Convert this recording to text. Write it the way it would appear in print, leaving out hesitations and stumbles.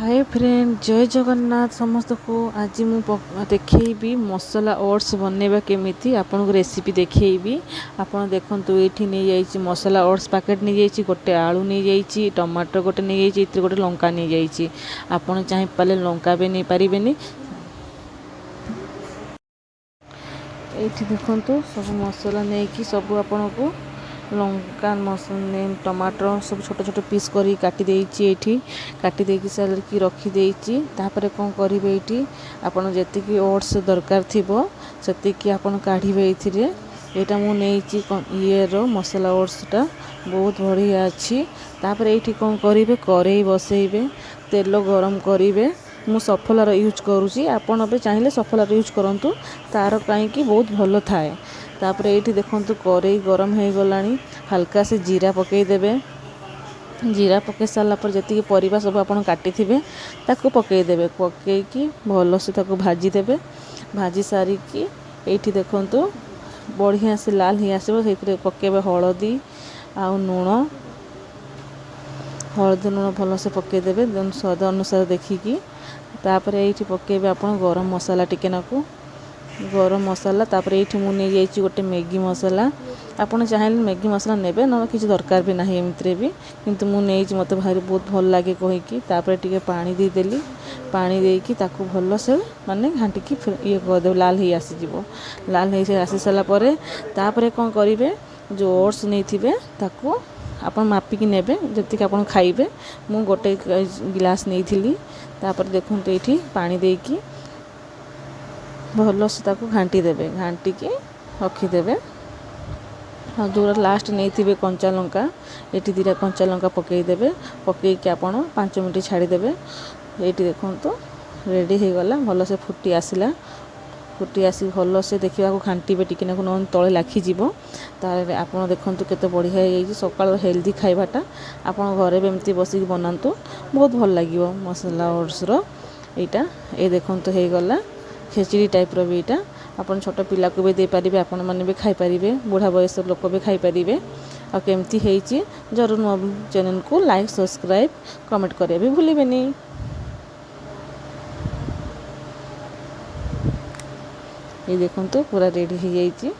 Hi friend, जय जगन्नाथ समस्त को। आज मुझे देखी मसला ओट्स बनवा केमी आपन को रेसिपी देखी। आपड़ देखु ये नहीं जाइए मसला ओट्स पैकेट नहीं जाइए, गोटे आलू नहीं जाइए, टमाटर गोटे नहीं जाइए, गोटे लंका नहीं जाइए। आपड़ चाहे पाले लंका भी नहीं पारे। ये देखु सब मसला नहीं कि सब आपण को लंका टमाटर सब छोट छोट पीस कर काटी देती काटी देकी सारे कि रखीदे। कौन करेंगे ये आपड़ जी ओट्स दरकार थी से आपड़ काढ़े। यहाँ मुझे ये मसला ओट्सटा बहुत बढ़िया अच्छी। तापर ये कौन करेंगे कड़े बसइबे, तेल गरम करेंगे। मु सफलार यूज करुँची, आपड़ भी चाहिए सफलार यूज करूँ, तार कहीं बहुत भल थाए। तापर ये देखु कड़े गरम हो गला, हल्का से जीरा पकईदेवे। जीरा पकई सारापर जी परिबा सब आप काटी ताकू पकईदेवे, पकईकी भल से भाजीदेवे। भाजी सारिकी ये देखु बढ़िया से लाल ही आसो, पकेबे हलदी आ लुण। हलदी लुण भल से पकईदेवे स्वाद अनुसार देखिकी। तापर ये पकईबे आप गरम मसला टिके नाकू, गरम मसला। तापर ये मुझे गोटे मैगी मसला। आपड़ चाहिए मैगी मसला नेबे, ना किसी दरकार भी ना एमती भी, किंतु मुझे मत भारी बहुत भल लगे कहीकि। तापर टिके पानी देदेली, पानी देकी ताकू भल से माने घाटिकी ये करदे, लाल ही आसीजिवो। लाल हो आसी सारा पर तापर कौन करेंगे जो ओट्स नहीं थे ताकू आपन मापिकी नेबे जति आप खाइबे। मु गोटे गिलास नहीं थी। तापर देखो ये पानी देकी भल से घाटी देवे, घाटिकी रखीदेवे। हाँ जो लास्ट नहीं थे कंचा लंका, ये दीटा कंचा लंका पकईदेवे, पकईकि आप 5 मिनट छाड़ीदेवे। ये देखो रेडी हो गला, भल से फुटी आसला। फुटी आसी भल से देखा घाटे टिके न तले लाखिज। तार आप देखु केते बढ़िया हो सकाल हेल्दी खाइबाटा। आप घरे भी एमती बसिक बनातु, बहुत भल लगे मसला ओट्सर। यहाँ ये देखो हो गला खेचड़ी टाइप रो भी। यहाँ आप छोट पिला को भी दे पारे, आपण मैंने भी खाईपारे, बुढ़ा बयस लोक भी खाईपारे। आ केमती होइछि जरूर मो चैनल को लाइक सब्सक्राइब कमेंट करिया भी भूलिबेनी। ये देखो पूरा रेडी हो जाइए।